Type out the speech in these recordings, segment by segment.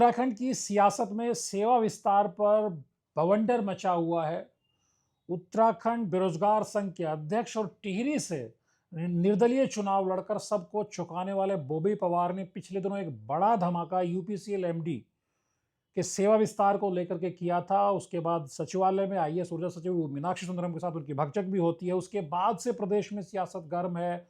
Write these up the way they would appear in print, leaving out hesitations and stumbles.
उत्तराखंड की सियासत में सेवा विस्तार पर बवंडर मचा हुआ है। उत्तराखंड बेरोजगार संघ के अध्यक्ष और टिहरी से निर्दलीय चुनाव लड़कर सबको चौंकाने वाले बॉबी पवार ने पिछले दिनों एक बड़ा धमाका यूपीसीएल एमडी के सेवा विस्तार को लेकर के किया था। उसके बाद सचिवालय में आईएएस ऊर्जा सचिव मीनाक्षी सुंदरम के साथ उनकी भगचक भी होती है। उसके बाद से प्रदेश में सियासत गर्म है।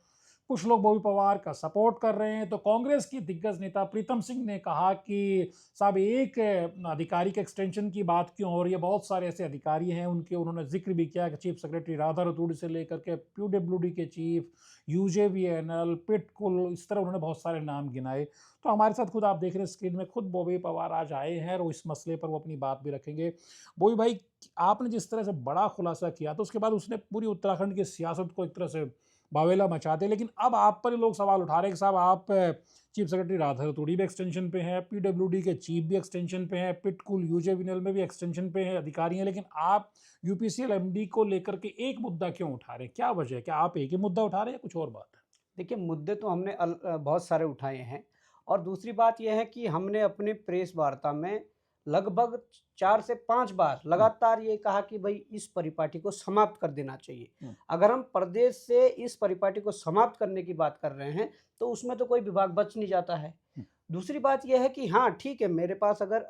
कुछ लोग बॉबी पवार का सपोर्ट कर रहे हैं, तो कांग्रेस की दिग्गज नेता प्रीतम सिंह ने कहा कि साहब एक अधिकारी के एक्सटेंशन की बात क्यों हो रही है, बहुत सारे ऐसे अधिकारी हैं उनके। उन्होंने जिक्र भी किया कि चीफ सेक्रेटरी राधा रतूड़ी से लेकर के पीडब्ल्यूडी के चीफ, यूजेवीएनएल, पिटकुल, इस तरह उन्होंने बहुत सारे नाम गिनाए। तो हमारे साथ खुद आप देख रहे हैं स्क्रीन में, खुद बॉबी पवार आज आए हैं और इस मसले पर वो अपनी बात भी रखेंगे। बॉबी भाई, आपने जिस तरह से बड़ा खुलासा किया तो उसके बाद उसने पूरी उत्तराखंड की सियासत को एक तरह से बावेला मचाते, लेकिन अब आप पर लोग सवाल उठा रहे हैं कि साहब आप चीफ सेक्रेटरी राधा रतूड़ी भी एक्सटेंशन पे हैं, पीडब्ल्यूडी के चीफ भी एक्सटेंशन पे हैं, पिटकुल यूजेवीएनएल में भी एक्सटेंशन पे हैं अधिकारी हैं, लेकिन आप यूपीसीएल एमडी को लेकर के एक मुद्दा क्यों उठा रहे हैं? क्या वजह है? क्या आप एक ही मुद्दा उठा रहे हैं या कुछ और बात है? देखिए, मुद्दे तो हमने बहुत सारे उठाए हैं। और दूसरी बात यह है कि हमने अपनी प्रेस वार्ता में लगभग 4 से 5 बार हम्म, लगातार ये कहा कि भई इस परिपाटी को समाप्त कर देना चाहिए। हम्म, अगर हम प्रदेश से इस परिपाटी को समाप्त करने की बात कर रहे हैं, तो उसमें तो कोई विभाग बच नहीं जाता है। हम्म, दूसरी बात ये है कि हाँ, ठीक है, मेरे पास अगर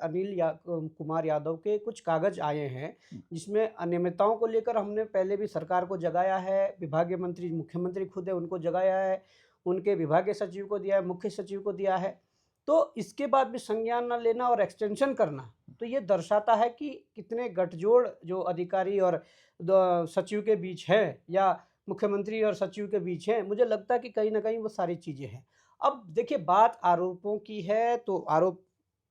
कुमार यादव के कुछ कागज़ आए हैं, हम्म, जिसमें अनियमितताओं को लेकर हमने पहले भी सरकार को जगाया है, विभागीय मंत्री मुख्यमंत्री खुद है, उनको जगाया है, उनके विभागीय सचिव को दिया है, मुख्य सचिव को दिया है। तो इसके बाद भी संज्ञान ना लेना और एक्सटेंशन करना, तो ये दर्शाता है कि कितने गठजोड़ जो अधिकारी और सचिव के बीच है, या मुख्यमंत्री और सचिव के बीच है। मुझे लगता है कि कहीं न कहीं वो सारी चीज़ें हैं। अब देखिए, बात आरोपों की है तो आरोप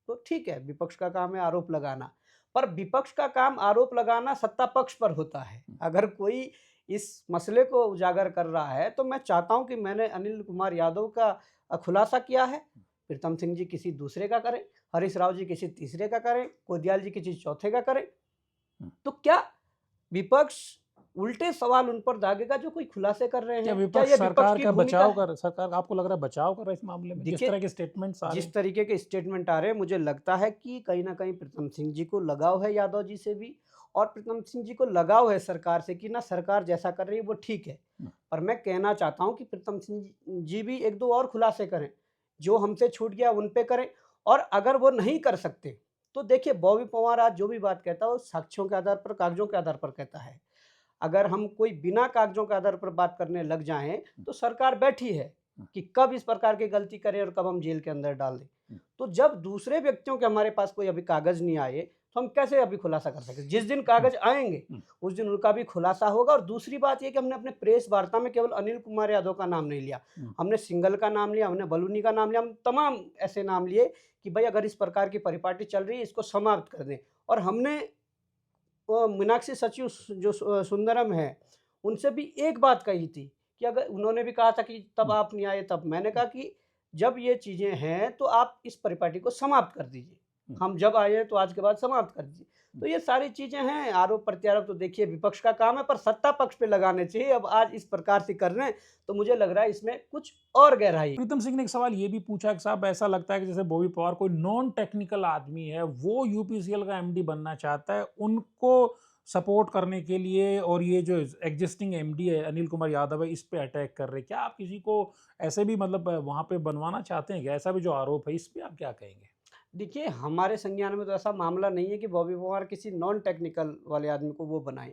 तो ठीक है, विपक्ष का काम है आरोप लगाना। पर विपक्ष का काम आरोप लगाना सत्ता पक्ष पर होता है। अगर कोई इस मसले को उजागर कर रहा है, तो मैं चाहता हूँ कि मैंने अनिल कुमार यादव का खुलासा किया है, प्रीतम सिंह जी किसी दूसरे का करें, हरीश राव जी किसी तीसरे का करें, कोदियाल जी किसी चौथे का करें। हम्म। तो क्या विपक्ष उल्टे सवाल उन पर दागेगा जो कोई खुलासे कर रहे क्या हैं? क्या विपक्ष ये विपक्ष सरकार की का भूमिका बचाव है? कर, सरकार आपको लग रहा है बचाव कर रहा है इस मामले में, जिस देखिए, तरह के स्टेटमेंट्स आ रहे जिस हैं? तरीके के स्टेटमेंट आ रहे हैं, मुझे लगता है कि कहीं न कहीं प्रीतम सिंह जी को लगाव है यादव जी से भी, और प्रीतम सिंह जी को लगाव है सरकार से कि ना सरकार जैसा कर रही है वो ठीक है। हम्म, पर मैं कहना चाहता हूँ कि प्रीतम सिंह जी भी 1-2 और खुलासे करें, जो हमसे छूट गया उन पे करें। और अगर वो नहीं कर सकते, तो देखिए, बॉबी पवार आज जो भी बात कहता है वो साक्ष्यों के आधार पर, कागज़ों के आधार पर कहता है। अगर हम कोई बिना कागज़ों के आधार पर बात करने लग जाएँ, तो सरकार बैठी है हम्म, कि कब इस प्रकार की गलती करें और कब हम जेल के अंदर डाल दें। हम्म, तो जब दूसरे व्यक्तियों के हमारे पास कोई अभी कागज़ नहीं आए, तो हम कैसे अभी खुलासा कर सकते हैं? जिस दिन हम्म, कागज़ आएँगे, हम्म, उस दिन उनका भी खुलासा होगा। और दूसरी बात ये कि हमने अपने प्रेस वार्ता में केवल अनिल कुमार यादव का नाम नहीं लिया। हम्म, हमने सिंघल का नाम लिया, हमने बलूनी का नाम लिया, हम तमाम ऐसे नाम लिए कि भई अगर इस प्रकार की परिपाटी चल रही है, इसको समाप्त कर दें। और हमने मीनाक्षी सचिव सुंदरम है, उनसे भी एक बात कही थी कि अगर उन्होंने भी कहा था कि तब हम्म, आप नहीं आए, तब मैंने कहा कि जब ये चीज़ें हैं तो आप इस परिपाटी को समाप्त कर दीजिए। हम्म, हम जब आए हैं तो आज के बाद समाप्त कर दीजिए। तो ये सारी चीज़ें हैं, आरोप-प्रत्यारोप तो देखिए विपक्ष का काम है, पर सत्ता पक्ष पे लगाने चाहिए। अब आज इस प्रकार से कर रहे हैं, तो मुझे लग रहा है इसमें कुछ और गहराई है। प्रीतम सिंह ने एक सवाल ये भी पूछा कि साहब ऐसा लगता है कि जैसे बॉबी पवार कोई नॉन टेक्निकल आदमी है, वो यूपीसीएल का एमडी बनना चाहता है, उनको सपोर्ट करने के लिए, और ये जो एग्जिस्टिंग एमडी है अनिल कुमार यादव है, इस पे अटैक कर रहे हैं। क्या आप किसी को ऐसे भी मतलब वहां पे बनवाना चाहते हैं क्या? ऐसा भी जो आरोप है, इस पे आप क्या कहेंगे? देखिए, हमारे संज्ञान में तो ऐसा मामला नहीं है कि बॉबी पवार किसी नॉन टेक्निकल वाले आदमी को वो बनाएँ।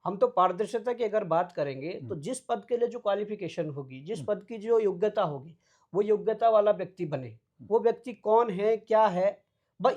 हम तो पारदर्शिता की अगर बात करेंगे, तो हम्म, जिस पद के लिए जो क्वालिफ़िकेशन होगी, जिस हम्म, पद की जो योग्यता होगी, वो योग्यता वाला व्यक्ति बने। हम्म, वो व्यक्ति कौन है, क्या है,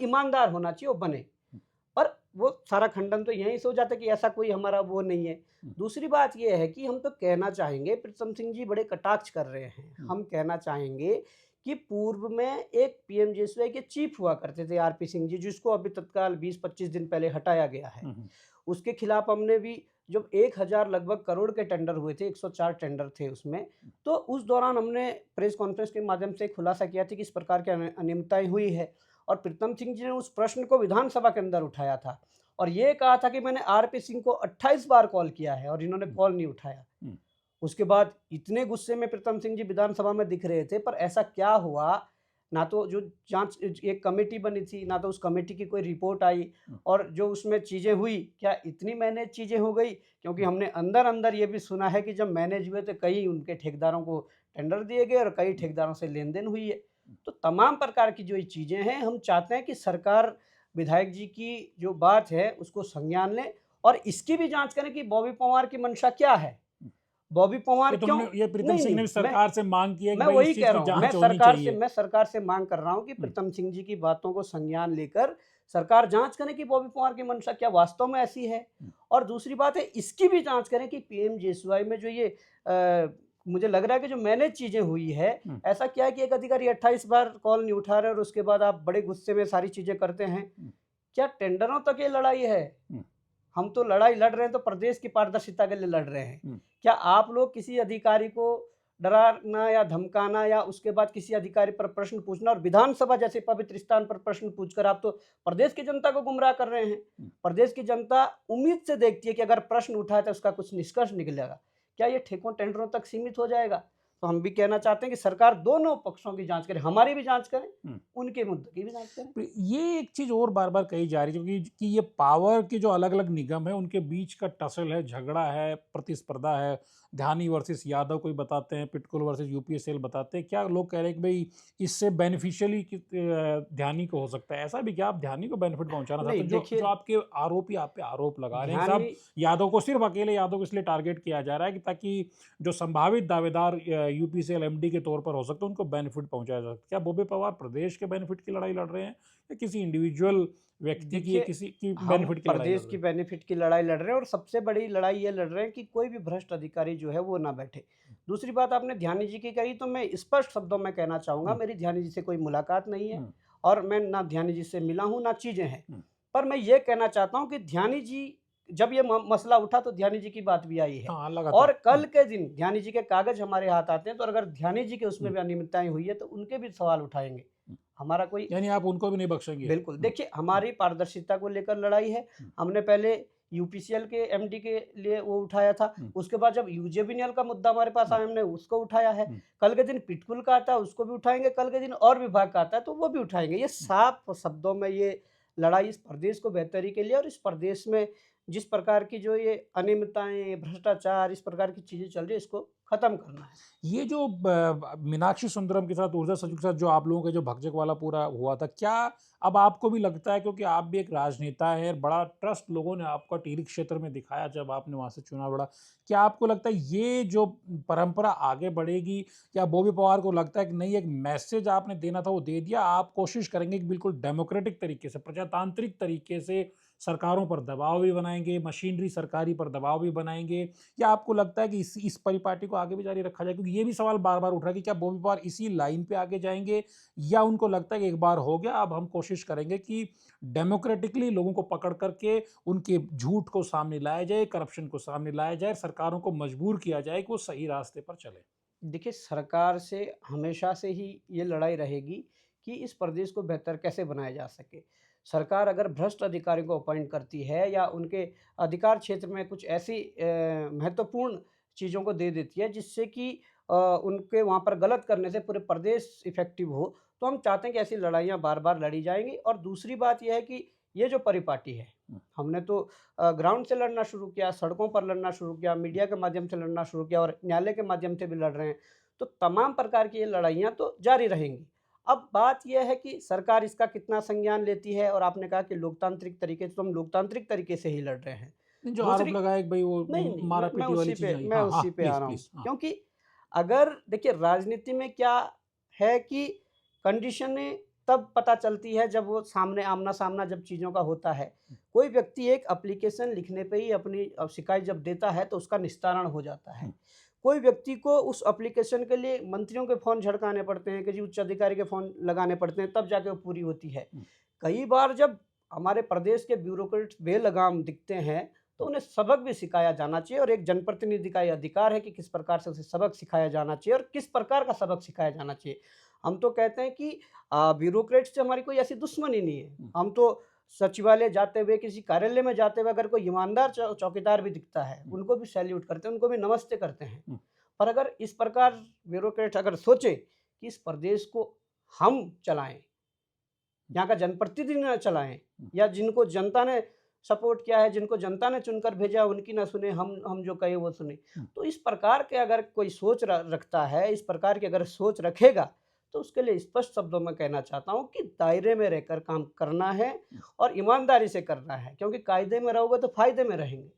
ईमानदार होना चाहिए, वो बने। हम्म, और वो सारा खंडन तो यहीं से हो जाता है कि ऐसा कोई हमारा वो नहीं है। हम्म, दूसरी बात ये है कि हम तो कहना चाहेंगे, प्रीतम सिंह जी बड़े कटाक्ष कर रहे हैं। हम्म, हम कहना चाहेंगे कि पूर्व में एक पीएमजीएसवाई के चीफ हुआ करते थे आरपी सिंह जी, जिसको अभी तत्काल 20-25 दिन पहले हटाया गया है। हम्म, उसके खिलाफ हमने भी, जब 1000 लगभग करोड़ के टेंडर हुए थे, 104 टेंडर थे उसमें, तो उस दौरान हमने प्रेस कॉन्फ्रेंस के माध्यम से खुलासा किया था कि इस प्रकार की अनियमितताएँ हुई है। और प्रीतम सिंह जी ने उस प्रश्न को विधानसभा के अंदर उठाया था और ये कहा था कि मैंने आरपी सिंह को 28 बार कॉल किया है और इन्होंने हम्म, कॉल नहीं उठाया। हम्म, उसके बाद इतने गुस्से में प्रीतम सिंह जी विधानसभा में दिख रहे थे, पर ऐसा क्या हुआ ना तो जो जांच एक कमेटी बनी थी, ना तो उस कमेटी की कोई रिपोर्ट आई, और जो उसमें चीज़ें हुई, क्या इतनी मैनेज चीज़ें हो गई? क्योंकि हमने अंदर-अंदर ये भी सुना है कि जब मैनेज हुए तो कई उनके ठेकेदारों को टेंडर दिए गए और कई ठेकेदारों से लेन-देन हुई है। तो तमाम प्रकार की जो ये चीज़ें हैं, हम चाहते हैं कि सरकार विधायक जी की जो बात है उसको संज्ञान लें और इसकी भी जाँच करें कि बॉबी पंवार की मंशा क्या है? बॉबी पंवार ये तो क्यों ये प्रीतम नहीं, सिंह ने नहीं, भी सरकार से मांग की है कि मैं भाई इस वही चीज कह की रहा हूँ, जांच होनी चाहिए। मैं सरकार से माँग कर रहा हूँ कि प्रीतम सिंह जी की बातों को संज्ञान लेकर सरकार जाँच करे कि बॉबी पंवार की मंशा क्या वास्तव में ऐसी है? और दूसरी बात है, इसकी भी जाँच करें कि पीएमजीएसवाई में जो ये मुझे लग रहा है कि जो मैनेज चीज़ें हुई है, ऐसा क्या है कि एक अधिकारी 28 बार कॉल नहीं उठा रहे और उसके बाद आप बड़े गुस्से में सारी चीज़ें करते हैं। क्या टेंडरों तक ये लड़ाई है? हम तो लड़ाई लड़ रहे हैं तो प्रदेश की पारदर्शिता के लिए लड़ रहे हैं। क्या आप लोग किसी अधिकारी को डराना या धमकाना या उसके बाद किसी अधिकारी पर प्रश्न पूछना और विधानसभा जैसे पवित्र स्थान पर प्रश्न पूछकर आप तो प्रदेश की जनता को गुमराह कर रहे हैं। प्रदेश की जनता उम्मीद से देखती है कि अगर प्रश्न उठाए तो उसका कुछ निष्कर्ष निकलेगा। क्या ये ठेकों टेंडरों तक सीमित हो जाएगा? तो हम भी कहना चाहते हैं कि सरकार दोनों पक्षों की जाँच करे, हमारी भी जाँच करे, उनके मुद्दे की भी जाँच करे। तो ये एक चीज और बार बार कही जा रही है क्योंकि कि ये पावर के जो अलग अलग निगम है उनके बीच का टसल है, झगड़ा है, प्रतिस्पर्धा है। ध्यानी वर्सेस यादव कोई बताते हैं, पिटकुल वर्सेस यूपीएसएल बताते हैं। क्या लोग कह रहे हैं कि भाई इससे बेनिफिशियली ध्यानी को हो सकता है? ऐसा भी क्या आप ध्यानी को बेनिफिट पहुंचाना चाहते नहीं, हैं? जो जो देखिए, आपके आरोपी आप पे आरोप लगा रहे हैं ध्यान सब में यादव को, सिर्फ अकेले यादव को इसलिए टारगेट किया जा रहा है कि ताकि जो संभावित दावेदार यूपीसीएल एमडी के तौर पर हो सकते हैं उनको बेनिफिट पहुंचाया जा सकता है। क्या बॉबी पवार प्रदेश के बेनिफिट की लड़ाई लड़ रहे हैं या किसी इंडिविजुअल व्यक्ति की या देखिए, किसी की हम बेनिफिट की लड़ाई लड़ प्रदेश रहे की हैं? बेनिफिट की लड़ाई लड़ रहे हैं और सबसे बड़ी लड़ाई ये लड़ रहे हैं कि कोई भी भ्रष्ट अधिकारी जो है वो ना बैठे। दूसरी बात आपने ध्यानी जी की कही तो मैं स्पष्ट शब्दों में कहना चाहूँगा, हम्म, मेरी ध्यानी जी से कोई मुलाकात नहीं है हम्म, और मैं ना ध्यानी जी से मिला हूँ, ना चीज़ें हैं। हम्म, पर मैं ये कहना चाहता हूँ कि ध्यानी जी, जब ये मसला उठा तो ध्यानी जी की बात भी आई है हाँ और लगातार। कल के दिन ध्यानी जी के कागज़ हमारे हाथ आते हैं तो अगर ध्यानी जी के उसमें हम्म, भी अनियमितताएँ हुई है तो उनके भी सवाल उठाएँगे। हम्म। हमारा कोई यानी आप उनको भी नहीं बख्शेंगे? बिल्कुल, देखिए हमारी पारदर्शिता को लेकर लड़ाई है। हम्म, हमने पहले यूपीसीएल के एमडी के लिए वो उठाया था, हम्म, उसके बाद जब यूजेबीनेल का मुद्दा हमारे पास हम्म, आया हमने उसको उठाया है। हम्म, कल के दिन पिटकुल का आता है उसको भी उठाएँगे, कल के दिन और विभाग का आता है तो वो भी उठाएँगे। ये साफ शब्दों में ये लड़ाई इस प्रदेश को बेहतरी के लिए और इस प्रदेश में जिस प्रकार की जो ये अनियमितताएँ, भ्रष्टाचार इस प्रकार की चीज़ें चल रही है इसको खत्म करना है। ये जो मीनाक्षी सुंदरम के साथ, ऊर्जा सचिव के साथ जो आप लोगों का जो भगजक वाला पूरा हुआ था, क्या अब आपको भी लगता है, क्योंकि आप भी एक राजनेता हैं, बड़ा ट्रस्ट लोगों ने आपका टिहरी क्षेत्र में दिखाया जब आपने वहां से चुनाव लड़ा, क्या आपको लगता है ये जो परंपरा आगे बढ़ेगी? या बॉबी पवार को लगता है कि नहीं, एक मैसेज आपने देना था वो दे दिया, आप कोशिश करेंगे कि बिल्कुल डेमोक्रेटिक तरीके से, प्रजातांत्रिक तरीके से सरकारों पर दबाव भी बनाएंगे, मशीनरी सरकारी पर दबाव भी बनाएंगे? या आपको लगता है कि इस परिपाटी को आगे भी जारी रखा जाए? क्योंकि ये भी सवाल बार-बार उठ रहा है कि क्या बॉबी पवार इसी लाइन पे आगे जाएँगे या उनको लगता है कि एक बार हो गया, अब हम कोशिश करेंगे कि डेमोक्रेटिकली लोगों को पकड़ करके उनके झूठ को सामने लाया जाए, करप्शन को सामने लाया जाए, सरकारों को मजबूर किया जाए कि वो सही रास्ते पर चलें? देखिए, सरकार से हमेशा से ही ये लड़ाई रहेगी कि इस प्रदेश को बेहतर कैसे बनाया जा सके। सरकार अगर भ्रष्ट अधिकारियों को अपॉइंट करती है या उनके अधिकार क्षेत्र में कुछ ऐसी महत्वपूर्ण चीज़ों को दे देती है जिससे कि उनके वहाँ पर गलत करने से पूरे प्रदेश इफ़ेक्टिव हो, तो हम चाहते हैं कि ऐसी लड़ाइयाँ बार-बार लड़ी जाएँगी और दूसरी बात ये है कि ये जो परिपाटी है, हुँ, हमने तो ग्राउंड से लड़ना शुरू किया, सड़कों पर लड़ना शुरू किया, मीडिया के माध्यम से लड़ना शुरू किया और न्यायालय के माध्यम से भी लड़ रहे हैं। तो तमाम प्रकार की ये लड़ाइयाँ तो जारी रहेंगी। अब बात ये है कि सरकार इसका कितना संज्ञान लेती है और आपने कहा कि लोकतांत्रिक तरीके से, तो हम लोकतांत्रिक तरीके से ही लड़ रहे हैं। नहीं, जो आरोप दूसरी लगाया कि भई वो नहीं, नहीं, मारा-पीटी वाली चीज़ें आई। मैं हाँ, हाँ, उसी पे आ प्लीज़, रहा हूँ। प्लीज़। हाँ। क्योंकि अगर देखिए राजनीति में क्या है कि कंडीशनें तब पता चलती है जब वो सामने आमना-सामना जब चीज़ों का होता है। कोई व्यक्ति एक एप्लीकेशन लिखने पे ही अपनी शिकायत जब देता है तो उसका निस्तारण हो जाता है। हुँ, कोई व्यक्ति को उस एप्लीकेशन के लिए मंत्रियों के फ़ोन झड़काने पड़ते हैं कि जी उच्च अधिकारी के फ़ोन लगाने पड़ते हैं तब जाके वो पूरी होती है। हुँ, कई बार जब हमारे प्रदेश के ब्यूरोक्रेट्स बेलगाम दिखते हैं तो उन्हें सबक भी सिखाया जाना चाहिए और एक जनप्रतिनिधि का ये अधिकार है कि किस प्रकार से उसे सबक सिखाया जाना चाहिए और किस प्रकार का सबक सिखाया जाना चाहिए। हम तो कहते हैं कि ब्यूरोक्रेट्स से हमारी कोई ऐसी दुश्मनी नहीं है। हुँ, हम तो सचिवालय जाते हुए, किसी कार्यालय में जाते हुए अगर कोई ईमानदार चौकीदार भी दिखता है, हुँ, उनको भी सैल्यूट करते हैं, उनको भी नमस्ते करते हैं। हुँ, पर अगर इस प्रकार ब्यूरोक्रेट अगर सोचे कि इस प्रदेश को हम चलाएं, यहाँ का जनप्रतिनिधि ना चलाएं, या जिनको जनता ने सपोर्ट किया है, जिनको जनता ने चुनकर भेजा उनकी ना सुने, हम जो कहे वो सुने। तो इस प्रकार के अगर कोई सोच रखता है, इस प्रकार की अगर सोच रखेगा, तो उसके लिए स्पष्ट शब्दों में कहना चाहता हूँ कि दायरे में रहकर काम करना है और ईमानदारी से करना है, क्योंकि कायदे में रहोगे तो फायदे में रहेंगे।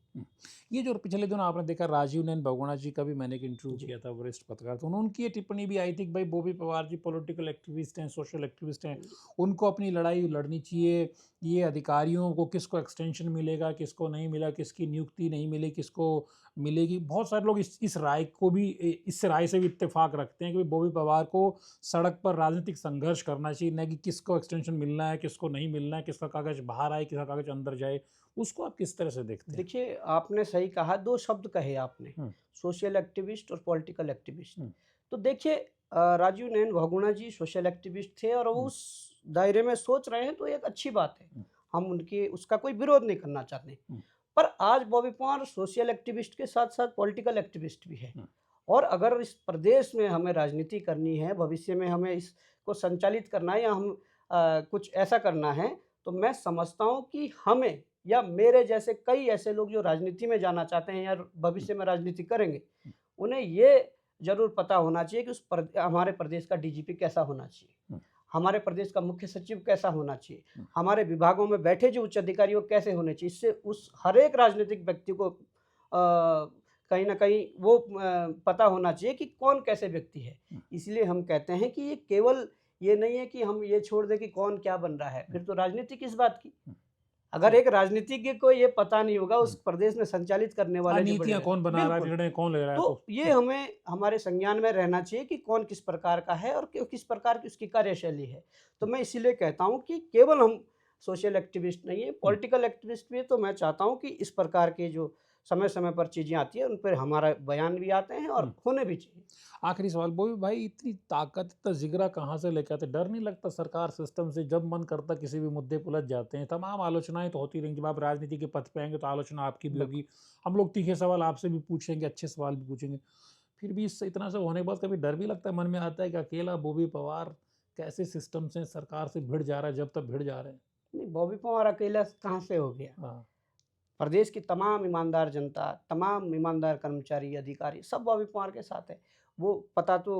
ये जो पिछले दिनों आपने देखा राजीव नयन बहुगुणा जी का भी मैंने एक इंटरव्यू जी। किया था, वरिष्ठ पत्रकार, तो उनकी ये टिप्पणी भी आई थी कि भाई बॉबी पवार जी पॉलिटिकल एक्टिविस्ट हैं, सोशल एक्टिविस्ट हैं, उनको अपनी लड़ाई लड़नी चाहिए। ये अधिकारियों को किसको एक्सटेंशन मिलेगा, किसको नहीं मिला, किसकी नियुक्ति नहीं मिली, किसको मिलेगी, बहुत सारे लोग इस राय को भी इस राय से भी इत्तेफाक रखते हैं कि भाई बॉबी पवार को सड़क पर राजनीतिक संघर्ष करना चाहिए, न कि किसको एक्सटेंशन मिलना है, किसको नहीं मिलना है, किसका कागज बाहर आए, किसका कागज अंदर जाए। उसको आप किस तरह से देखते हैं? देखिए, आपने सही कहा, 2 शब्द कहे आपने, हम्म, सोशल एक्टिविस्ट और पॉलिटिकल एक्टिविस्ट। हम्म, तो देखिए, राजीव नयन बहुगुणा जी सोशल एक्टिविस्ट थे और वो हम्म, उस दायरे में सोच रहे हैं, तो एक अच्छी बात है। हम्म, हम उनकी उसका कोई विरोध नहीं करना चाहते। हम्म, पर आज बॉबी पवार सोशल एक्टिविस्ट के साथ-साथ पॉलिटिकल एक्टिविस्ट भी है। हम्म, और अगर इस प्रदेश में हमें राजनीति करनी है, भविष्य में हमें इसको संचालित करना है, या हम कुछ ऐसा करना है, तो मैं समझता हूँ कि हमें या मेरे जैसे कई ऐसे लोग जो राजनीति में जाना चाहते हैं या भविष्य में राजनीति करेंगे, उन्हें ये ज़रूर पता होना चाहिए कि हमारे प्रदेश का डीजीपी कैसा होना चाहिए, हम्म, हमारे प्रदेश का मुख्य सचिव कैसा होना चाहिए, हम्म, हमारे विभागों में बैठे जो उच्च अधिकारी वो कैसे होने चाहिए। इससे उस हर एक राजनीतिक व्यक्ति को कहीं न कहीं वो पता होना चाहिए कि कौन कैसे व्यक्ति है। हम्म, इसलिए हम कहते हैं कि ये केवल ये नहीं है कि हम ये छोड़ दें कि कौन क्या बन रहा है, फिर तो राजनीति किस बात की? हम्म, अगर एक राजनीतिज्ञ को ये पता नहीं होगा, हम्म। उस प्रदेश में संचालित करने हाँ, वाले जो बड़े नीतियाँ कौन बना रहा है, बिल्कुल। निर्णय कौन ले रहा है, तो तो ये हमें हमारे संज्ञान में रहना चाहिए कि कौन किस प्रकार का है और किस प्रकार की उसकी कार्यशैली है। तो मैं इसीलिए कहता हूँ कि केवल हम सोशल एक्टिविस्ट नहीं है, हम्म, पॉलिटिकल एक्टिविस्ट भी है। तो मैं चाहता हूँ कि इस प्रकार के जो समय-समय पर चीज़ें आती हैं, उन पे हमारा बयान भी आते हैं और हम्म। होने भी चाहिए। आखिरी सवाल, बॉबी भाई इतनी ताकत, इतना जिगरा कहाँ से लेके आते? डर नहीं लगता सरकार सिस्टम से? जब मन करता किसी भी मुद्दे पे उलझ जाते हैं। तमाम आलोचनाएं तो होती रहेंगी, जब आप राजनीति के पथ पे आएंगे तो आलोचना आपकी भी बिल्कुल। होगी, हम लोग तीखे सवाल आपसे भी पूछेंगे, अच्छे सवाल भी पूछेंगे। फिर भी इससे इतना सब होने के बाद कभी डर भी लगता है, मन में आता है कि अकेला बॉबी पवार कैसे सिस्टम से, सरकार से भिड़ जा रहा है, जब तक भिड़ जा रहे हैं। नहीं, बॉबी पवार अकेला कहाँ से हो गया? हाँ। प्रदेश की तमाम ईमानदार जनता, तमाम ईमानदार कर्मचारी, अधिकारी सब बॉबी पवार के साथ है। वो पता तो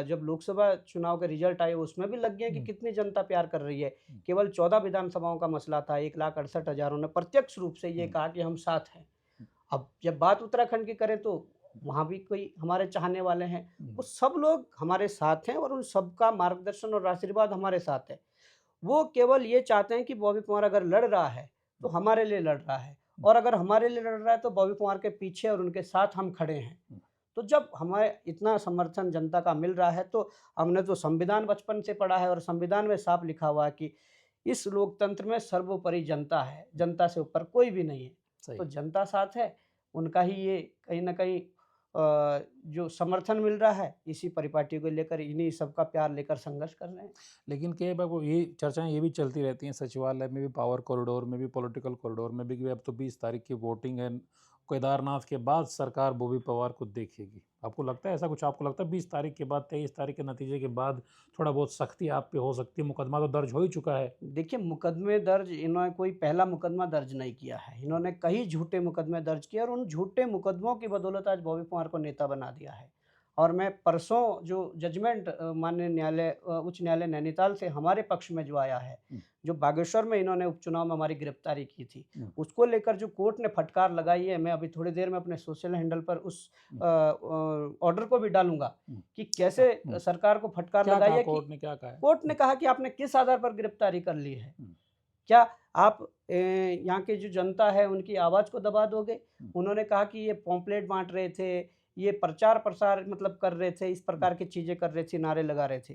जब लोकसभा चुनाव के रिजल्ट आए उसमें भी लग गया कि हम्म, कितनी जनता प्यार कर रही है। हम्म, केवल 14 विधानसभाओं का मसला था, 1,68,000 ने प्रत्यक्ष रूप से ये हम्म, कहा कि हम साथ हैं। हम्म, अब जब बात उत्तराखंड की करें तो वहाँ भी कोई हमारे चाहने वाले हैं। हम्म, वो सब लोग हमारे साथ हैं और उन सबका मार्गदर्शन और आशीर्वाद हमारे साथ है। वो केवल ये चाहते हैं कि बॉबी पवार अगर लड़ रहा है, तो हमारे लिए लड़ रहा है, और अगर हमारे लिए लड़ रहा है तो बॉबी पवार के पीछे और उनके साथ हम खड़े हैं। हम्म। तो जब हमें इतना समर्थन जनता का मिल रहा है, तो हमने तो संविधान बचपन से पढ़ा है और संविधान में साफ लिखा हुआ है कि इस लोकतंत्र में सर्वोपरि जनता है, जनता से ऊपर कोई भी नहीं है। सही। तो जनता साथ है, उनका ही ये कहीं न कहीं जो समर्थन मिल रहा है, इसी परिपाटी को लेकर, इन्हीं सबका प्यार लेकर संघर्ष कर रहे हैं। लेकिन कई बार वो ये चर्चाएं ये भी चलती रहती हैं, सचिवालय में भी, पावर कॉरिडोर में भी, पॉलिटिकल कॉरिडोर में भी, कि अब तो 20 तारीख की वोटिंग है, केदारनाथ के बाद सरकार बॉबी पवार को देखेगी। आपको लगता है ऐसा कुछ? आपको लगता है 20 तारीख के बाद, 23 तारीख के नतीजे के बाद थोड़ा बहुत सख्ती आप पे हो सकती है? मुकदमा तो दर्ज हो ही चुका है। देखिए, मुकदमे दर्ज, इन्होंने कोई पहला मुकदमा दर्ज नहीं किया है। इन्होंने कई झूठे मुकदमे दर्ज किए और उन झूठे मुकदमों की बदौलत आज बॉबी पवार को नेता बना दिया है। और मैं परसों जो जजमेंट माननीय न्यायालय उच्च न्यायालय नैनीताल से हमारे पक्ष में जो आया है, हम्म, जो बागेश्वर में इन्होंने उपचुनाव में हमारी गिरफ्तारी की थी, हम्म, उसको लेकर जो कोर्ट ने फटकार लगाई है, मैं अभी थोड़ी देर में अपने सोशल हैंडल पर उस हम्म, ऑर्डर को भी डालूँगा हम्म। कि कैसे हम्म। सरकार को फटकार क्या लगाई कहा है कि कोर्ट ने, क्या कहा है? कोर्ट ने कहा कि आपने किस आधार पर गिरफ्तारी कर ली है? हम्म, क्या आप यहाँ की जो जनता है उनकी आवाज़ को दबा दोगे? हम्म, उन्होंने कहा कि ये पॉम्पलेट बाँट रहे थे, ये प्रचार-प्रसार मतलब कर रहे थे, इस हम्म। प्रकार की चीज़ें कर रहे थे, नारे लगा रहे थे।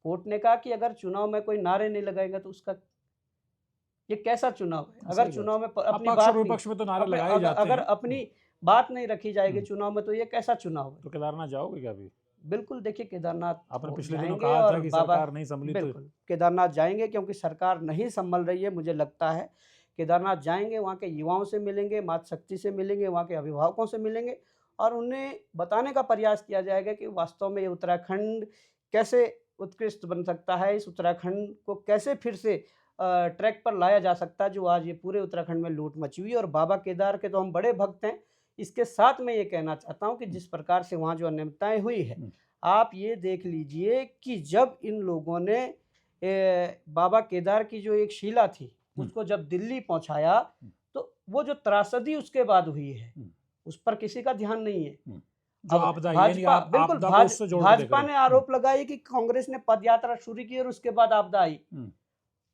कोर्ट ने कहा कि अगर चुनाव में कोई नारे नहीं लगाएगा तो उसका ये कैसा चुनाव है? हाँ, अगर सही बात चुनाव है। में हाँ, अपनी पक्ष और बात नहीं, विपक्ष में तो नारे अपने लगाए जाते अगर हैं। अपनी बात नहीं रखी जाएगी हम्म। चुनाव में, तो ये कैसा चुनाव है? तो केदारनाथ जाओगे क्या अभी? बिल्कुल, देखिए, केदारनाथ आपने पिछले दिनों जाएँगे कहा था और कि बाबा, सरकार नहीं संभली, तो बिल्कुल, केदारनाथ जाएँगे क्योंकि सरकार नहीं सँभल रही है, मुझे लगता है। केदारनाथ जाएँगे, वहाँ के युवाओं से मिलेंगे, मातृशक्ति से मिलेंगे, वहाँ के अभिभावकों से मिलेंगे और उन्हें बताने का प्रयास किया जाएगा कि वास्तव में ये उत्तराखंड कैसे उत्कृष्ट बन सकता है, इस उत्तराखंड को कैसे फिर से ट्रैक पर लाया जा सकता है, जो आज ये पूरे उत्तराखंड में लूट मची हुई है। और बाबा केदार के तो हम बड़े भक्त हैं। इसके साथ मैं ये कहना चाहता हूँ कि जिस प्रकार से वहाँ जो अनियमितताएँ हुई है, आप ये देख लीजिए कि जब इन लोगों ने बाबा केदार की जो एक शिला थी, उसको जब दिल्ली पहुँचाया, तो वो जो त्रासदी उसके बाद हुई है, उस पर किसी का ध्यान नहीं है। जो अब आपदा यानी भाजपा आप बिल्कुल आपदा को उससे जोड़ के देख भाजपा रहे ने हैं। आरोप लगाई कि कांग्रेस ने पदयात्रा शुरू की और उसके बाद आपदा आई।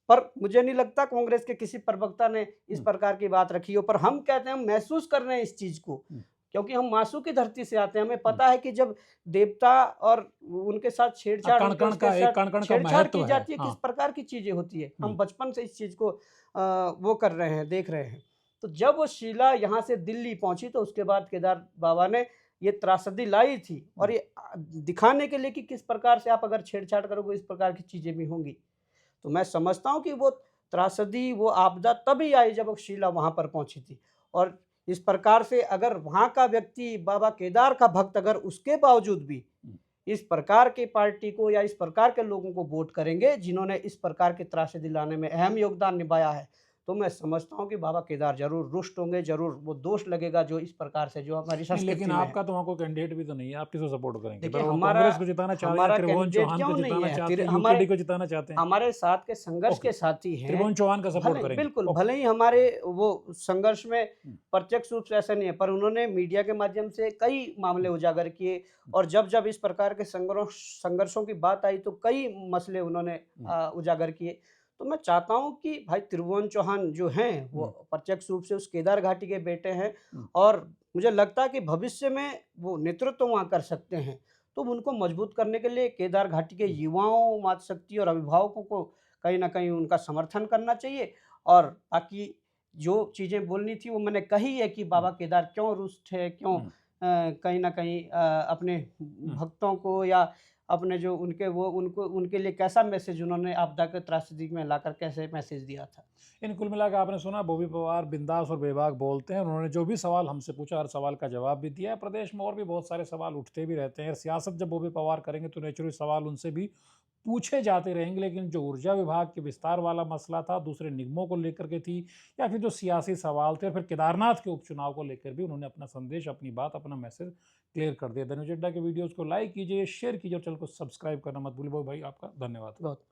पर मुझे नहीं लगता कांग्रेस के किसी प्रवक्ता ने इस प्रकार की बात रखी हो। पर हम कहते हैं, हम महसूस कर रहे हैं इस चीज को, क्योंकि हम मासू की धरती से आते हैं। हमें पता है कि जब देवता और उनके साथ छेड़छाड़ कण कण का एक कण कण का महत्व की है। जाती है, किस प्रकार की चीजें होती है। हम बचपन से इस चीज को वो कर रहे हैं, देख रहे हैं। तो जब वो शिला यहाँ से दिल्ली पहुंची, तो उसके बाद केदार बाबा ने ये त्रासदी लाई थी, और ये दिखाने के लिए कि किस प्रकार से आप अगर छेड़छाड़ करोगे, इस प्रकार की चीजें भी होंगी। तो मैं समझता हूँ कि वो त्रासदी, वो आपदा तभी आई जब वो शिला वहाँ पर पहुँची थी। और इस प्रकार से अगर वहाँ का व्यक्ति, बाबा केदार का भक्त, अगर उसके बावजूद भी इस प्रकार की पार्टी को या इस प्रकार के लोगों को वोट करेंगे, जिन्होंने इस प्रकार की त्रासदी लाने में अहम योगदान निभाया है, तो मैं समझता हूँ कि बाबा केदार जरूर रुष्ट होंगे, जरूर वो दोष लगेगा जो इस प्रकार से जो हमारी संस्कृति लेकिन में है। आपका तो वहाँ कोई कैंडिडेट भी तो नहीं है, आप किसको सपोर्ट करेंगे? देखिए, फिर वो हमारा कांग्रेस को जिताना चाह रहे हैं, हमारा त्रिभुवन कैंडिडेट चौहान क्यों को नहीं जिताना है? चाहते हैं, हमारे यूकेडी को जिताना चाहते हैं। हमारे साथ के संघर्ष ओके, के साथी हैं। त्रिभुवन चौहान का सपोर्ट भले करेंगे। बिल्कुल, ओके, भले ही हमारे वो संघर्ष में प्रत्यक्ष रूप से ऐसा नहीं है, पर उन्होंने मीडिया के माध्यम से कई मामले उजागर किए, और जब इस प्रकार के संघर्षों की बात आई, तो कई मसले उन्होंने उजागर किए। तो मैं चाहता हूँ कि भाई त्रिभुवन चौहान जो हैं, वो प्रत्यक्ष रूप से उस केदार घाटी के बेटे हैं, और मुझे लगता है कि भविष्य में वो नेतृत्व वहाँ कर सकते हैं। तो उनको मजबूत करने के लिए केदार घाटी के युवाओं, मातृशक्ति और अभिभावकों को कहीं न कहीं उनका समर्थन करना चाहिए। और बाकी जो चीज़ें बोलनी थी, वो मैंने कही है कि बाबा केदार क्यों रुष्ट है, क्यों कहीं न कहीं अपने भक्तों को या अपने जो उनके वो उनको उनके लिए कैसा मैसेज उन्होंने आपदा के त्रासदी में लाकर कैसे मैसेज दिया था। इन कुल मिलाकर आपने सुना, बॉबी पवार बिंदास और बेबाक बोलते हैं। उन्होंने जो भी सवाल हमसे पूछा, हर सवाल का जवाब भी दिया है। प्रदेश में और भी बहुत सारे सवाल उठते भी रहते हैं। सियासत जब बॉबी पवार करेंगे तो नेचुरली सवाल उनसे भी पूछे जाते रहेंगे। लेकिन जो ऊर्जा विभाग के विस्तार वाला मसला था, दूसरे निगमों को लेकर के थी, या फिर जो सियासी सवाल थे, और फिर केदारनाथ के उपचुनाव को लेकर भी उन्होंने अपना संदेश, अपनी बात, अपना मैसेज क्लियर कर दिया। धनुष अड्डा के वीडियोज़ को लाइक कीजिए, शेयर कीजिए और चैनल को सब्सक्राइब करना मत भूलिए। भाई आपका धन्यवाद। बहुत